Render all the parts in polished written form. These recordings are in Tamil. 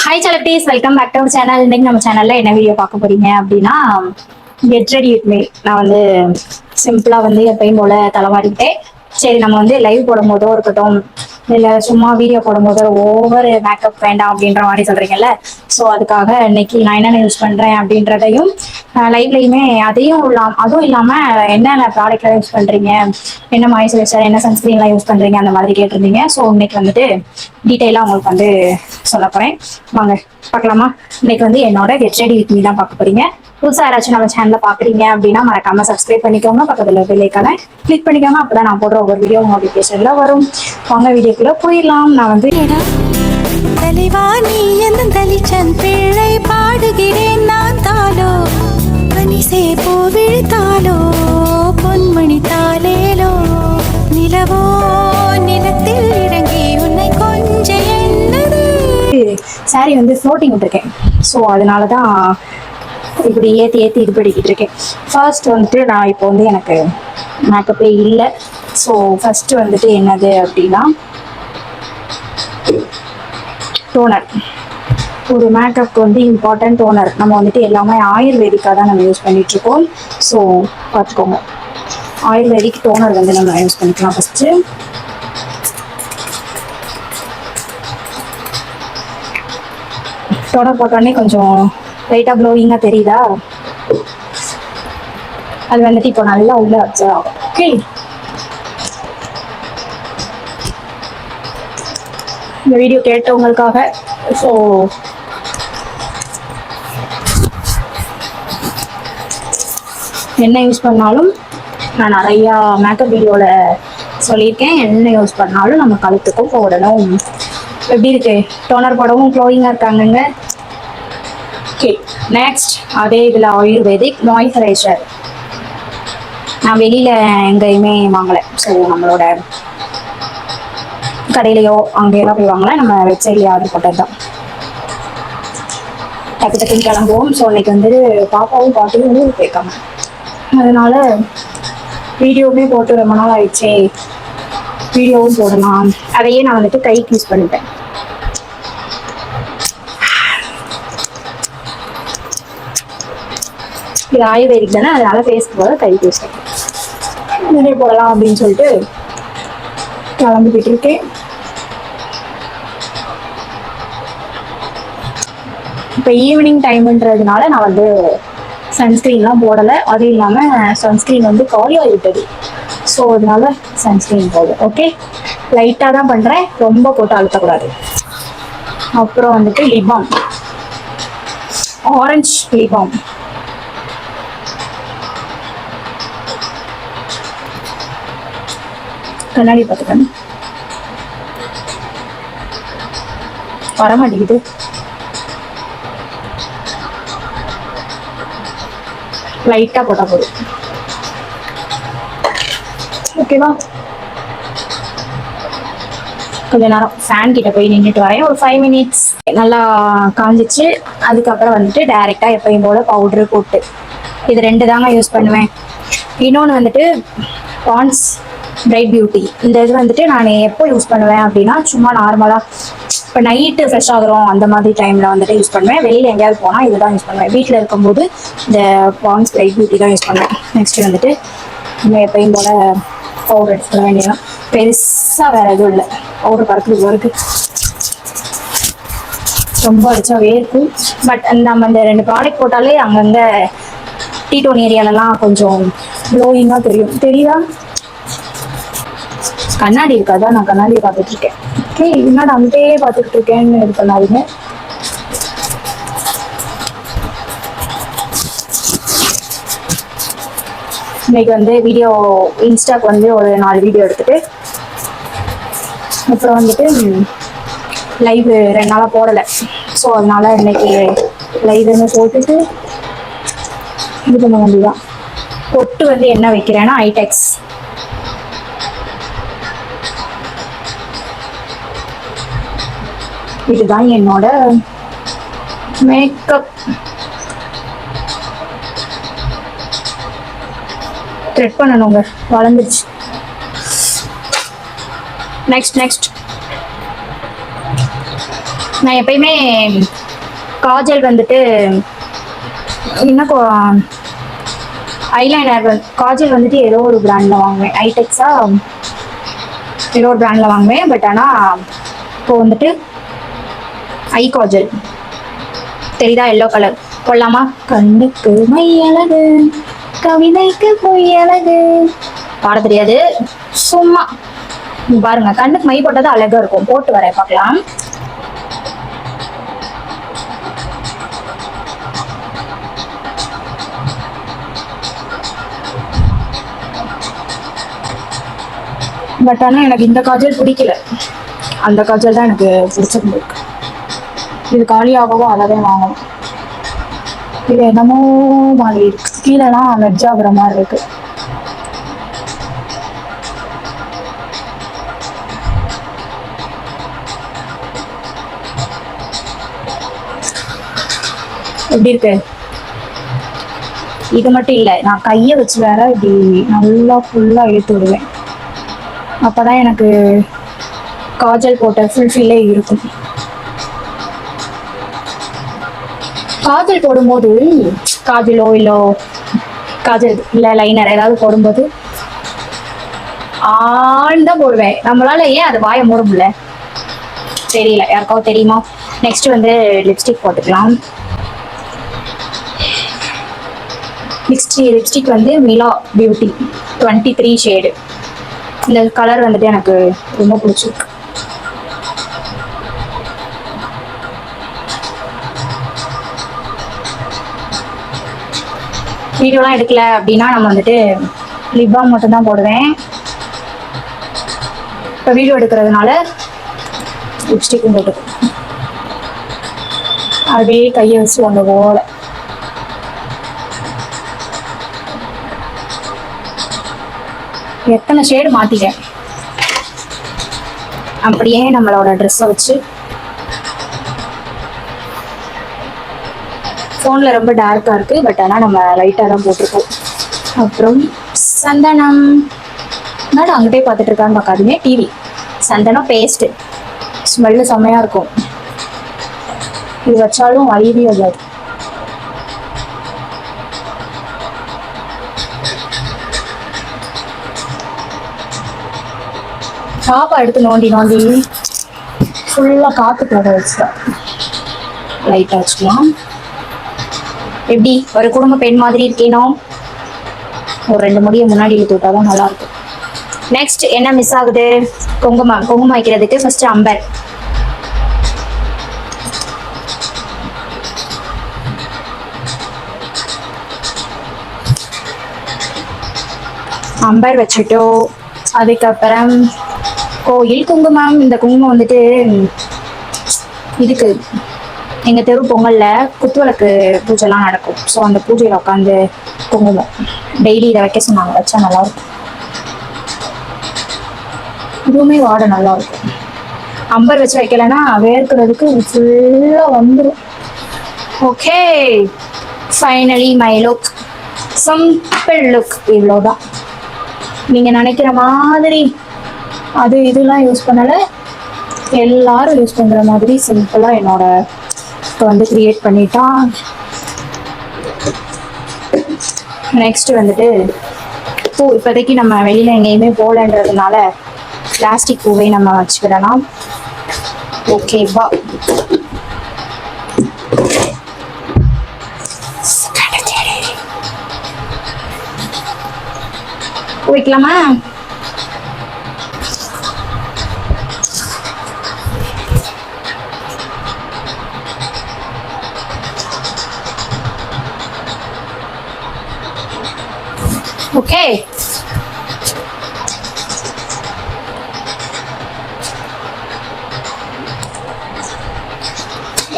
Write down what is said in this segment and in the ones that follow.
Hi celebrities, welcome back to our channel. இன்னைக்கு நம்ம சேனல்ல என்ன வீடியோ பார்க்க போறீங்க அப்படின்னா, கெட் ரெடி வித் மீ. நான் வந்து சிம்பிளா வந்து எப்பயும் போல தலைவாரிக்கிட்டேன். சரி, நம்ம வந்து லைவ் போடும் போதோ இருக்கட்டும், இல்லை சும்மா வீடியோ போடும் போதோ ஓவர் மேக்கப் வேண்டாம் அப்படின்ற மாதிரி சொல்றீங்கல்ல. ஸோ அதுக்காக இன்னைக்கு நான் என்னென்ன யூஸ் பண்றேன் அப்படின்றதையும் லைவ்லையுமே அதுவும் இல்லாம என்னென்ன ப்ராடக்ட்லாம் யூஸ் பண்றீங்க, என்ன மாய்ஸ்சரைசர், என்ன சன்ஸ்கிரீன்லாம் யூஸ் பண்றீங்க அந்த மாதிரி கேட்டிருந்தீங்க. ஸோ இன்னைக்கு வந்துட்டு டீட்டெயிலாக உங்களுக்கு வந்து சொல்ல போறேன். வாங்க பார்க்கலாமா. இன்னைக்கு வந்து என்னோட கெட் ரெடி வித் மீ தான் பார்க்க போறீங்க. புதுசாக யாராச்சும் நம்ம சேனலை பாக்குறீங்க அப்படின்னா மறக்காம சப்ஸ்கிரைப் பண்ணிக்கோங்க, பக்கத்துல பெல் ஐகானை கிளிக் பண்ணிக்கோங்க. அப்பதான் நான் போடுற ஒவ்வொரு வீடியோ நோட்டிபிகேஷன்ல வரும். வாங்க வீடியோக்குள்ள போயிடலாம். நான் வந்து தலைவாணி எந்த தலிச்சன் பிள்ளை பாடுகிறேன் நான் தாளோ பனிசே போவிழ்த்தாலோ பொன்மணி தாலேலோ நிலவோ நிலத்தில் இறங்கி உன்னை கொஞ்ச என்னது சாரி வந்து ஃப்ளோட்டிங் விட்டுருக்கேன். ஸோ அதனால தான் இப்படி ஏற்றி இது பண்ணிக்கிட்டு இருக்கேன். ஃபர்ஸ்ட் வந்துட்டு நான் இப்போ வந்து எனக்கு மேக்கப்பே இல்லை. ஸோ ஃபர்ஸ்ட் வந்துட்டு என்னது அப்படின்னா டோனர். ஒரு மேக்கப்க்கு வந்து இம்பார்ட்டன்ட் டோனர். நம்ம வந்துட்டு எல்லாமே ஆயுர்வேதிக்காக தான் நம்ம யூஸ் பண்ணிட்டு இருக்கோம். ஸோ பார்த்துக்கோங்க, ஆயுர்வேதிக் டோனர் வந்து நம்ம யூஸ் பண்ணிக்கலாம். ஃபர்ஸ்ட்டு டோனர் போட்டோடனே கொஞ்சம் லைட்டாக க்ளோயிங்காக தெரியுதா? அது வந்துட்டு இப்போ நல்லா உள்ள வச்சா ஓகே. இந்த வீடியோ கேட்டவங்களுக்காக. ஸோ என்ன யூஸ் பண்ணாலும் நான் நிறையா மேக்கப் வீடியோவில் சொல்லியிருக்கேன். என்ன யூஸ் பண்ணாலும் நம்ம கழுத்துக்கும் போடணும். எப்படி இருக்கு? டோனர் போடவும் க்ளோயிங்காக இருக்காங்கங்க. ஓகே, நெக்ஸ்ட் அதே இதில் ஆயுர்வேதிக் மாய்ஸ்சரைசர். நான் வெளியில் எங்கேயுமே வாங்கலை. ஸோ நம்மளோட கடையிலையோ அங்கேயெல்லாம் போய் வாங்கலாம், நம்ம வெப்சைட்லேயே ஆர்டர் போட்டது தான். டக்கு டக்குன்னு கிளம்புவோம். ஸோ இன்னைக்கு வந்து பாப்பாவும் பாட்டியும் ஊருக்கு போயிருக்காங்க. அதனால வீடியோவுமே போட்டு ரொம்ப நாள் ஆயிடுச்சே, வீடியோவும் போடலாம். அதையே நான் வந்துட்டு கைக்கு யூஸ் பண்ணிட்டேன். இது ஆயுர்வேதிக் தானே, அதனால ஃபேஸ்க்கு போல கைக்கு யூஸ் பண்ணேன். வீடியோ போடலாம் அப்படின்னு சொல்லிட்டு கிளம்பிக்கிட்டு இருக்கேன். இப்போ ஈவினிங் டைம்ன்றதுனால நான் வந்து சன்ஸ்கிரீன்லாம் போடலை. அதுவும் இல்லாமல் சன்ஸ்கிரீன் வந்து காலியாக விட்டது. ஸோ அதனால சன்ஸ்கிரீன் போடல. ஓகே, லைட்டாக தான் பண்ணுறேன், ரொம்ப போட்டு அழுத்தக்கூடாது. அப்புறம் வந்துட்டு லிபாம், ஆரஞ்ச் லிபாம். கண்ணாடி பார்த்துக்கணும், வரமாட்டேங்குது. லைட்டா போட்டா போதும். ஓகேவா? கொஞ்ச நேரம் ஃபேன் கிட்ட போய் நின்றுட்டு வரேன், ஒரு 5 மினிட்ஸ். நல்லா காஞ்சிச்சு. அதுக்கப்புறம் வந்துட்டு டைரெக்டா எப்பயும் போல பவுடரு போட்டு இது 2 தாங்க யூஸ் பண்ணுவேன். இன்னொன்று வந்துட்டு பாண்ட்ஸ் பிரைட் பியூட்டி. இந்த இது வந்துட்டு நான் எப்போ யூஸ் பண்ணுவேன் அப்படின்னா, சும்மா நார்மலாக இப்போ நைட்டு ஃப்ரெஷ் ஆகிறோம் அந்த மாதிரி டைமில் வந்துட்டு யூஸ் பண்ணுவேன். வெளியில் எங்கேயாவது போனால் இதுதான் யூஸ் பண்ணுவேன். வீட்டில் இருக்கும்போது இந்த பாண்ட்ஸ் பிரைட் பியூட்டி தான் யூஸ் பண்ணுவேன். நெக்ஸ்ட் வந்துட்டு நம்ம எப்பயும் போல் பவுடர் எடுத்துக்க வேண்டியதான். பெருசாக வேறு எதுவும் இல்லை. பவுடர் பறக்குது இருக்கு, ரொம்ப அடிச்சாவே இருக்கும். பட் நம்ம இந்த 2 ப்ராடக்ட் போட்டாலே அங்கங்கே டீடோன் ஏரியாலலாம் கொஞ்சம் க்ளோயிங்காக தெரியுதா? கண்ணாடி இருக்காதான், நான் கண்ணாடியை பார்த்துட்டு இருக்கேன். ஓகே, என்னடா அங்கே பார்த்துக்கிட்டு இருக்கேன்னு இது பண்ணாதீங்க. இன்னைக்கு வந்து வீடியோ இன்ஸ்டாக்கு வந்து ஒரு 4 வீடியோ எடுத்துட்டு, அப்புறம் வந்துட்டு லைவ் 2 நாளாக போடலை. ஸோ அதனால இன்னைக்கு லைவ்னு போட்டுட்டு இது பண்ண வேண்டியதான். பொட்டு வந்து என்ன வைக்கிறேன்னா ஐடெக்ஸ். இதுதான் என்னோட மேக்கப். த்ரெட் பண்ணணுங்க, வளர்ந்துருச்சு. நெக்ஸ்ட் நான் எப்பயுமே காஜல் வந்துட்டு என்ன ஐலைனர் காஜல் வந்துட்டு ஏதோ ஒரு பிராண்ட்ல வாங்குவேன், ஐடெக்ஸா ஏதோ ஒரு பிராண்ட்ல வாங்குவேன். பட் ஆனால் இப்போ வந்துட்டு ஐ காஜல் தெரியுதா, எல்லோ கலர் போடலாமா? கண்ணுக்கு மை அழகு, கவிதைக்கு பொய் அழகு. பாட தெரியாது, சும்மா பாருங்க. கண்ணுக்கு மை போட்டது அழகா இருக்கும். போட்டு வர பார்க்கலாம். பட் ஆனால் எனக்கு இந்த காஜல் பிடிக்கல, அந்த காஜல் தான் எனக்கு பிடிச்சிருந்துருக்கு. இது காலியாகவும் அழகே வாங்கணும். இது என்னமோ மாதிரி இருக்கு, கீழெல்லாம் வெஜ்ஜாகிற மாதிரி இருக்கு. எப்படி இருக்கு? இது மட்டும் இல்லை, நான் கையை வச்சு வேற இப்படி நல்லா ஃபுல்லா இழுத்து விடுவேன். அப்பதான் எனக்கு காஜல் போட்ட ஃபுல்ஃபில்லே இருக்கும். காஜல் போடும்போது காஜலோ இல்லோ காஜல் இல்லை லைனர் ஏதாவது போடும்போது ஆழ்ந்தான் போடுவேன். நம்மளால ஏன் அது வாயை மூட முடியல தெரியல, யாருக்காவது தெரியுமா? நெக்ஸ்ட் வந்து லிப்ஸ்டிக் போட்டுக்கலாம். லிப்ஸ்டிக் வந்து மிலா பியூட்டி 23 ஷேடு. இந்த கலர் வந்துட்டு எனக்கு ரொம்ப பிடிச்சிருக்கு. வீடியோலாம் எடுக்கல அப்படின்னா நம்ம வந்துட்டு லிப் பாம் மட்டும் தான் போடுவேன். இப்போ வீடியோ எடுக்கிறதுனால லிப்ஸ்டிக்கும் போட்டு அப்படியே கையை வச்சு ஒன்று போல. எத்தனை ஷேடு மாத்திட்டேன். அப்படியே நம்மளோட ட்ரெஸ்ஸை வச்சு ஃபோனில் ரொம்ப டார்க்காக இருக்குது, பட் ஆனால் நம்ம லைட்டாக தான் போட்டிருக்கோம். அப்புறம் சந்தனம், என்னடா அங்கிட்டே பார்த்துட்டு இருக்கான்னு பார்க்காதீங்க, டிவி. சந்தனம் பேஸ்ட்டு ஸ்மெல்லு செம்மையாக இருக்கும். இது வச்சாலும் அழிவே வராது. சாப்பா எடுத்து நோண்டி நோண்டி ஃபுல்லாக காற்று போக வச்சுட்டேன். லைட்டாக வச்சுக்கலாம். எப்படி ஒரு குடும்ப பெண் மாதிரி இருக்கேனோ? ஒரு 2 முடியை முன்னாடி இழுத்து விட்டாதான் நல்லா இருக்கும். நெக்ஸ்ட் என்ன மிஸ் ஆகுது? குங்குமம் வைக்கிறதுக்கு ஃபர்ஸ்ட் அம்பர். அம்பர் வச்சுட்டோம். அதுக்கப்புறம் கோயில் குங்குமம். இந்த குங்குமம் வந்துட்டு இதுக்கு எங்கள் தெரு பொங்கலில் குத்துவிளக்கு பூஜைலாம் நடக்கும். ஸோ அந்த பூஜையில் உட்காந்து குங்குமம் டெய்லி இதை வைக்க சொன்னாங்க, வச்சா நல்லாயிருக்கும். இதுவுமே வாட நல்லாயிருக்கும். அம்பர் வச்சு வைக்கலைன்னா வேர்க்கிறதுக்கு ஃபுல்லாக வந்துடும். Okay, finally my look, simple look. இவ்வளோதான். நீங்கள் நினைக்கிற மாதிரி அது இதெல்லாம் யூஸ் பண்ணலை, எல்லாரும் யூஸ் பண்ணுற மாதிரி சிம்பிளாக என்னோட இப்போ வந்து கிரியேட் பண்ணிட்டான். நெக்ஸ்ட் வந்துட்டு பூ. இப்போதைக்கு நம்ம வெளியில் எங்கேயுமே போகலன்றதுனால பிளாஸ்டிக் பூவை நம்ம வச்சுக்கிடலாம். ஓகேவா? பூ வைக்கலாமா? ஓகே,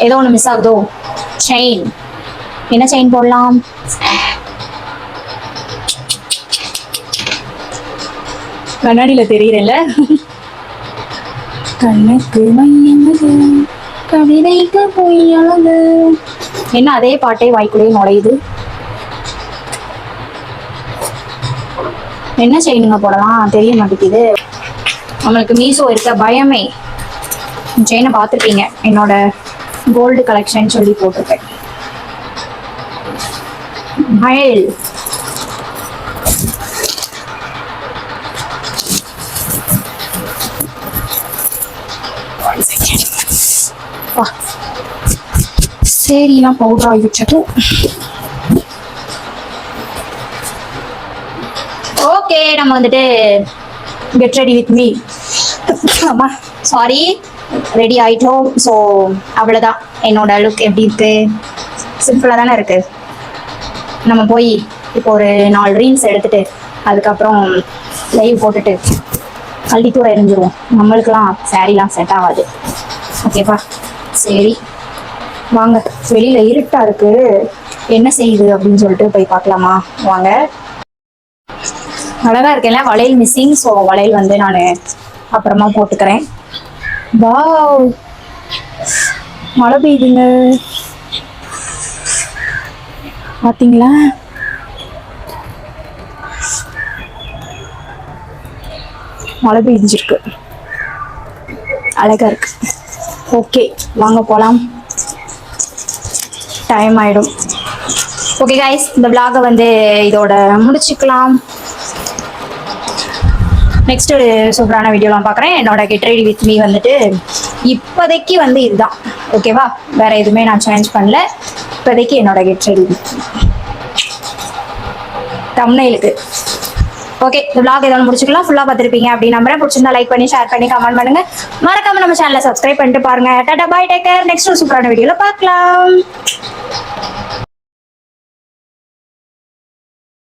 ஏதோ ஒன்று மிஸ் ஆகுதோ? செயின். என்ன செயின் போடலாம்? கண்ணாடியில தெரியல. கண்ணுக்கு மையது, கவிதைக்கு பொய் அழகு. என்ன அதே பாட்டே வாய்க்குள்ளேயே நுழையுது. என்ன செயினுங்க போடலாம் தெரிய மாட்டேங்குது. நம்மளுக்கு மீசோ இருக்க பயமே. செயினை பார்த்துருப்பீங்க என்னோட கோல்டு கலெக்ஷன் சொல்லி போட்டிருக்கேன். மயில் சரி, நான் பவுடர் ஆகிவிட்டது. ஓகே, நம்ம வந்துட்டு கெட் ரெடி வித் மீ. ஆமா, சாரி, ரெடி ஆயிட்டோம். ஸோ அவ்வளோதான். என்னோட லுக் எப்படி இருக்கு? சிம்பிளாக தானே இருக்கு. நம்ம போய் இப்போ ஒரு 4 ரீல்ஸ் எடுத்துட்டு அதுக்கப்புறம் லைவ் போட்டுட்டு கல்வித்தூர எரிஞ்சிருவோம். நம்மளுக்கெல்லாம் சாரீலாம் செட் ஆகாது. ஓகேப்பா, சரி வாங்க. வெளியில இருட்டா இருக்கு, என்ன செய்யுது அப்படின்னு சொல்லிட்டு போய் பார்க்கலாமா? வாங்க. அழகா இருக்கேன்ல, வளையல் மிஸ்ஸிங். ஸோ வளையல் வந்து நான் அப்புறமா போட்டுக்கிறேன். வாவ், மழை பெய்யுதுங்க, பாத்தீங்களா? மழை பெய்ஞ்சிருக்கு, அழகா இருக்கு. ஓகே, வாங்க போலாம், டைம் ஆயிடும். ஓகே கைஸ், இந்த vlog-அ வந்து இதோட முடிச்சுக்கலாம். நெக்ஸ்ட் ஒரு சூப்பரான வீடியோலாம் பார்க்குறேன். என்னோட கெட் ரெடி வித் மீ வந்துட்டு இப்போதைக்கு வந்து இதுதான். ஓகேவா, வேற எதுவுமே நான் சேஞ்ச் பண்ணல. இப்போதைக்கு என்னோட கெட் ரெடி வித் மீ தம்ப்நெயிலுக்கு. ஓகே, இந்த vlog இதோட முடிச்சுக்கலாம். ஃபுல்லாக பார்த்துருப்பீங்க அப்படின்னு நம்புறேன். பிடிச்சிருந்தா லைக் பண்ணி ஷேர் பண்ணி கமெண்ட் பண்ணுங்க. மறக்காம நம்ம சேனலை சப்ஸ்கிரைப் பண்ணிட்டு பாருங்க. டாடா, பாய், டேக் கேர். நெக்ஸ்ட் ஒரு சூப்பரான வீடியோல பார்க்கலாம்.